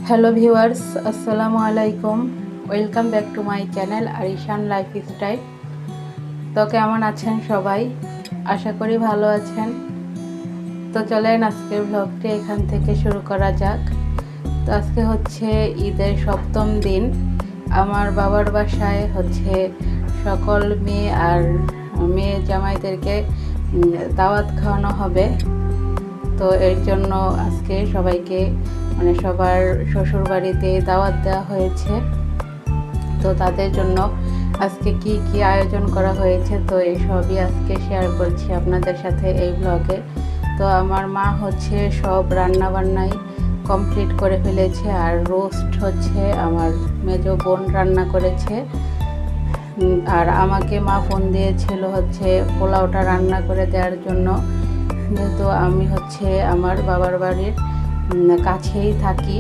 Hello viewers, আসসালামু আলাইকুম। Welcome back to my channel Arishan lifestyle. তো কেমন আছেন সবাই? আশা করি ভালো আছেন। তো চলেন আজকের ব্লগটি এখান থেকে শুরু করা যাক। তো আজকে হচ্ছে ঈদের সপ্তম দিন। আমার বাবার বাসায় হচ্ছে সকল মেয়ে জামাইদেরকে দাওয়াত খাওয়ানো হবে। তো এর জন্য আজকে সবাইকে সবার শ্বশুর বাড়িতে দাওয়াত দেওয়া হয়েছে। তো তাদের জন্য আজকে কি কি আয়োজন করা হয়েছে, তো এই সবই আজকে শেয়ার করছি আপনাদের সাথে এই ব্লগে। তো আমার মা হচ্ছে সব রান্না বান্নাই কমপ্লিট করে ফেলেছে, আর রোস্ট হচ্ছে আমার মেজো বোন রান্না করেছে। আর আমাকে মা ফোন দিয়েছিল হচ্ছে পোলাওটা রান্না করে দেওয়ার জন্য, যেহেতু আমি হচ্ছে আমার বাবার বাড়ির কাছেই থাকি,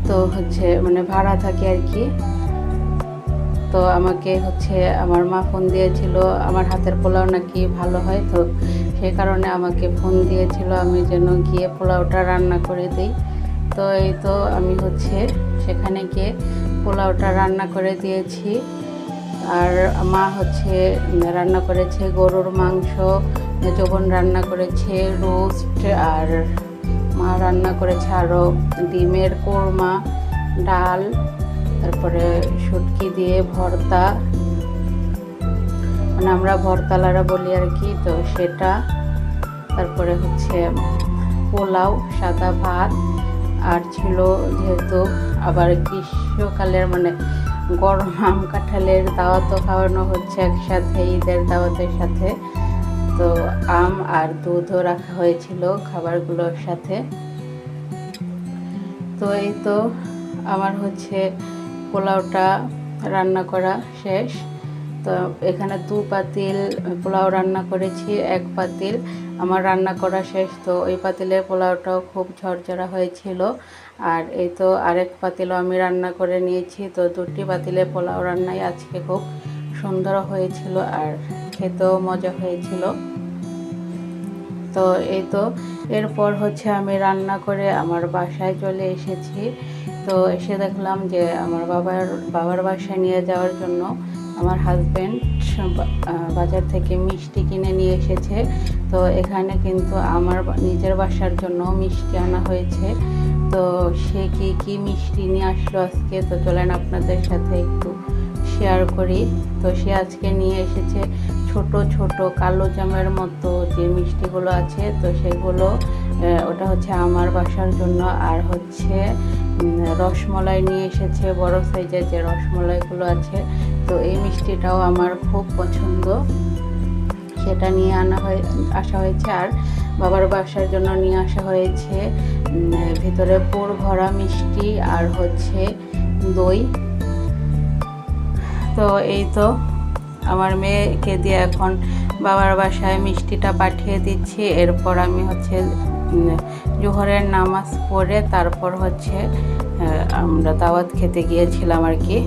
তো হচ্ছে ভাড়া থাকি আর কি। তো আমাকে হচ্ছে আমার মা ফোন দিয়েছিল, আমার হাতের পোলাও নাকি ভালো হয়, তো সেই কারণে আমাকে ফোন দিয়েছিল আমি যেন গিয়ে পোলাওটা রান্না করে দিই। তো এই তো আমি হচ্ছে সেখানে গিয়ে পোলাওটা রান্না করে দিয়েছি। আর মা হচ্ছে রান্না করেছে গরুর মাংস, যখন রান্না করেছে রোস্ট, আর মা রান্না করেছে আরও ডিমের কোরমা, ডাল, তারপরে শুটকি দিয়ে ভর্তা, আমরা ভর্তালারা বলি আর কি, তো সেটা। তারপরে হচ্ছে পোলাও, সাদা ভাত, আর ছিল যেহেতু আবার গ্রীষ্মকালের গরম আম কাঁঠালের দাওয়াতও খাওয়ানো হচ্ছে একসাথে ঈদের দাওয়াতের সাথে, তো আম আর দুধও রাখা হয়েছিল খাবারগুলোর সাথে। তো এই তো আমার হচ্ছে পোলাওটা রান্না করা শেষ। তো এখানে 2 পাতিল পোলাও রান্না করেছি, 1 পাতিল আমার রান্না করা শেষ। তো ওই পাতিলের পোলাওটাও খুব ঝরঝরা হয়েছিল। আর এই তো আরেক পাতিলও আমি রান্না করে নিয়েছি। তো 2টি পাতিলে পোলাও রান্নাই আজকে খুব সুন্দর হয়েছিল, আর খেতেও মজা হয়েছিল। তো এই তো এরপর হচ্ছে আমি রান্না করে আমার বাসায় চলে এসেছি। তো এসে দেখলাম যে আমার বাবার বাসায় নিয়ে যাওয়ার জন্য আমার হাজব্যান্ড বাজার থেকে মিষ্টি কিনে নিয়ে এসেছে। তো এখানে কিন্তু আমার নিজের বাসার জন্য মিষ্টি আনা হয়েছে। তো সে কি মিষ্টি নিয়ে আসলো আজকে, তো চলেন আপনাদের সাথে একটু শেয়ার করি। তো সে আজকে নিয়ে এসেছে ছোট ছোট কালো জামের মতো যে মিষ্টিগুলো আছে, তো সেগুলো ওটা হচ্ছে আমার বাসার জন্য। আর হচ্ছে রসমলাই নিয়ে এসেছে, বড় সাইজের যে রসমলাইগুলো আছে। তো এই মিষ্টিটাও আমার খুব পছন্দ, সেটা নিয়ে আসা হয়েছে। আর বাবার বাসার জন্য নিয়ে আসা হয়েছে ভিতরে পুর ভরা মিষ্টি, আর হচ্ছে দই। তো এই তো আমার মেয়েকে দিয়ে এখন বাবার বাসায় মিষ্টিটা পাঠিয়ে দিচ্ছি। এরপর আমি হচ্ছে জোহরের নামাজ পড়ে তারপর হচ্ছে আমরা দাওয়াত খেতে গিয়েছিলাম আর কি।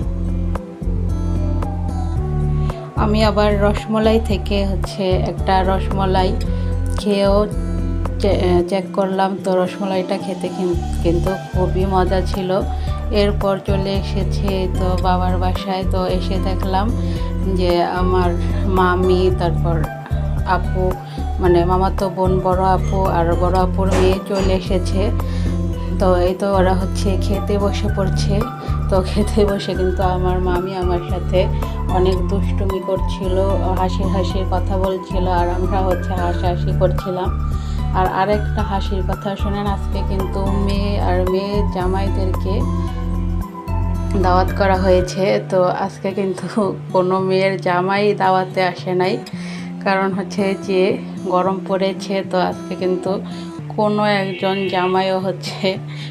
আমি আবার রসমলাই থেকে হচ্ছে একটা রসমলাই খেয়েও চেক করলাম, তো রসমলাইটা খেতে কিন্তু খুবই মজা ছিল। এরপর চলে এসেছে তো বাবার বাসায়। তো এসে দেখলাম যে আমার মামি, তারপর আপু মামাতো বোন, বড় আপু আর বড় আপুর মেয়ে চলে এসেছে। তো এই তো ওরা হচ্ছে খেতে বসে পড়ছে। তো খেতে বসে কিন্তু আমার মামি আমার সাথে অনেক দুষ্টুমি করছিল, হাসির কথা বলছিল, আর আমরা হচ্ছে হাসাহাসি করছিলাম। আর আরেকটা হাসির কথা শুনেন, আজকে কিন্তু মেয়ে জামাইদেরকে দাওয়াত করা হয়েছে। তো আজকে কিন্তু কোনো মেয়ের জামাই দাওয়াতে আসে নাই, কারণ হচ্ছে যে গরম পড়েছে। তো আজকে কিন্তু কোনো একজন জামাইও হচ্ছে,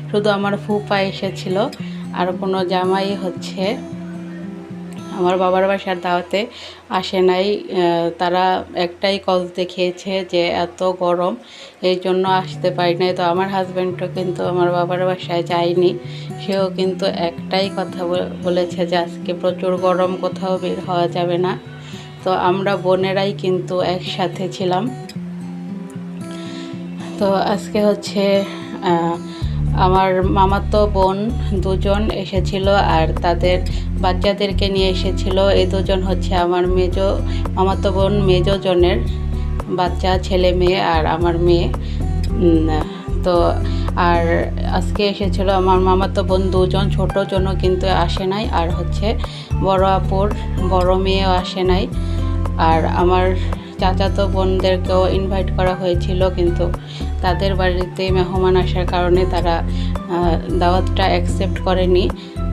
শুধু আমার ফুপা এসেছিল, আর কোনো জামাই হচ্ছে আমার বাবার বাসার দাওয়াতে আসে নাই। তারা একটাই কজ দেখিয়েছে যে এত গরম, এই জন্য আসতে পারি নাই। তো আমার হাজব্যান্ডও কিন্তু আমার বাবার বাসায় যায়নি, সেও কিন্তু একটাই কথা বলেছে যে আজকে প্রচুর গরম, কোথাও বের হওয়া যাবে না। তো আমরা বোনেরাই কিন্তু একসাথে ছিলাম। তো আজকে হচ্ছে আমার মামাতো বোন দুজন এসেছিল আর তাদের বাচ্চাদেরকে নিয়ে এসেছিল। এই দুজন হচ্ছে আমার মামাতো বোন মেজজনের বাচ্চা, ছেলে মেয়ে আর আমার মেয়ে। তো আর আজকে এসেছিল আমার মামাতো বোন দুজন, ছোট জন্য কিন্তু আসে নাই, আর হচ্ছে বড় আপুর বড় মেয়েও আসে নাই। আর আমার চাচাতো বোনদেরকেও ইনভাইট করা হয়েছিল, কিন্তু তাদের বাড়িতে মেহমান আসার কারণে তারা দাওয়াতটা অ্যাকসেপ্ট করেনি।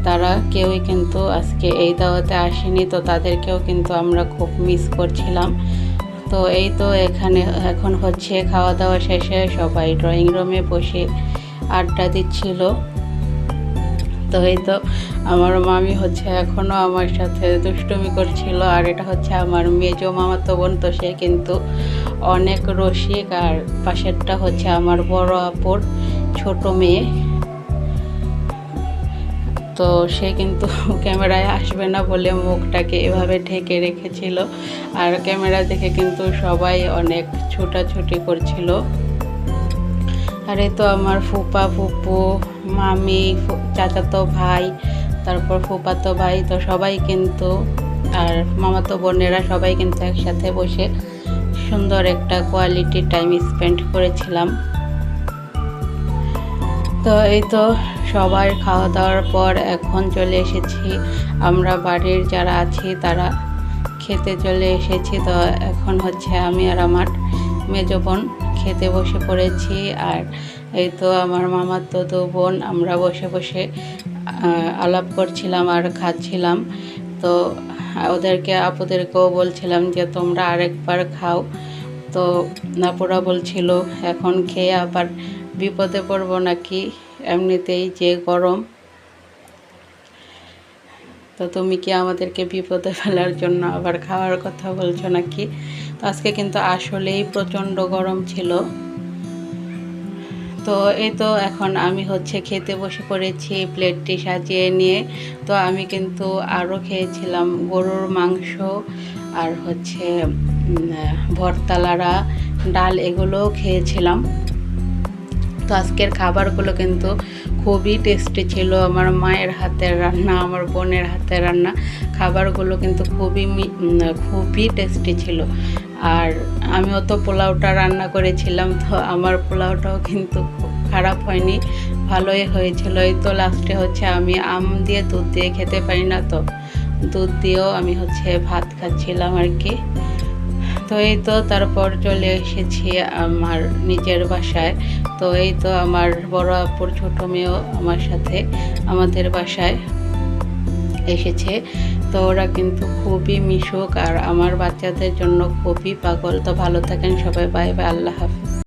তারা কেউই কিন্তু আজকে এই দাওয়াতে আসেনি, তো তাদেরকেও কিন্তু আমরা খুব মিস করছিলাম। তো এই তো এখন হচ্ছে খাওয়া দাওয়া শেষে সবাই ড্রয়িং রুমে বসে আড্ডা দিচ্ছিল। তো এই তো আমার মামি হচ্ছে এখনও আমার সাথে দুষ্টুমি করছিল। আর এটা হচ্ছে আমার মেজো মামাতো বোন, তো সে কিন্তু অনেক রসিক। আর পাশেরটা হচ্ছে আমার বড় আপুর ছোট মেয়ে। তো সে কিন্তু ক্যামেরায় আসবে না বলে মুখটাকে এভাবে ঢেকে রেখেছিল। আর ক্যামেরা দেখে কিন্তু সবাই অনেক ছোটাছুটি করছিল। আর এই তো আমার ফুপা, ফুপু, মামি, চাচাতো ভাই, তারপর ফুপাতো ভাই, তো সবাই কিন্তু, আর মামাতো বোনেরা সবাই কিন্তু একসাথে বসে সুন্দর একটা কোয়ালিটি টাইম স্পেন্ড করেছিলাম। তো এই তো সবাই খাওয়া দাওয়ার পর এখন চলে এসেছি আমরা, বাড়ির যারা আছি তারা খেতে চলে এসেছি। তো এখন হচ্ছে আমি আর আমার মেজো বোন খেতে বসে পড়েছি। আর এই তো আমার মামাতো দু বোন, আমরা বসে বসে আলাপ করছিলাম আর খাচ্ছিলাম। তো আপুদেরকেও বলছিলাম যে তোমরা আরেকবার খাও। তো আপুরা বলছিল এখন খেয়ে আবার বিপদে পড়বো নাকি, এমনিতেই যে গরম, তো তুমি কি আমাদেরকে বিপদে ফেলার জন্য আবার খাওয়ার কথা বলছো নাকি। তো আজকে কিন্তু আসলেই প্রচণ্ড গরম ছিল। তো এই তো এখন আমি হচ্ছে খেতে বসে পড়েছি প্লেটটি সাজিয়ে নিয়ে। তো আমি কিন্তু আরও খেয়েছিলাম গরুর মাংস, আর হচ্ছে ভর্তালারা, ডাল, এগুলোও খেয়েছিলাম। তো আজকের খাবারগুলো কিন্তু খুবই টেস্টি ছিল। আমার মায়ের হাতের রান্না, আমার বোনের হাতের রান্না, খাবারগুলো কিন্তু খুবই টেস্টি ছিল। আর আমিও তো পোলাওটা রান্না করেছিলাম, তো আমার পোলাওটাও কিন্তু খারাপ হয়নি, ভালোই হয়েছিল। এই তো লাস্টে হচ্ছে আমি আম দিয়ে দুধ দিয়ে খেতে পারি না, তো দুধ দিয়েও আমি হচ্ছে ভাত খাচ্ছিলাম আর কি। তো এই তো তারপর চলে এসেছি আমার নিজের বাসায়। তো এই তো আমার বড় আপুর ছোট মেয়েও আমার সাথে আমাদের বাসায় এসেছে। তো ওরা কিন্তু খুবই মিশুক আর আমার বাচ্চাদের জন্য খুবই পাগল। তো ভালো থাকেন সবাই, বাই বাই, আল্লাহ হাফেজ।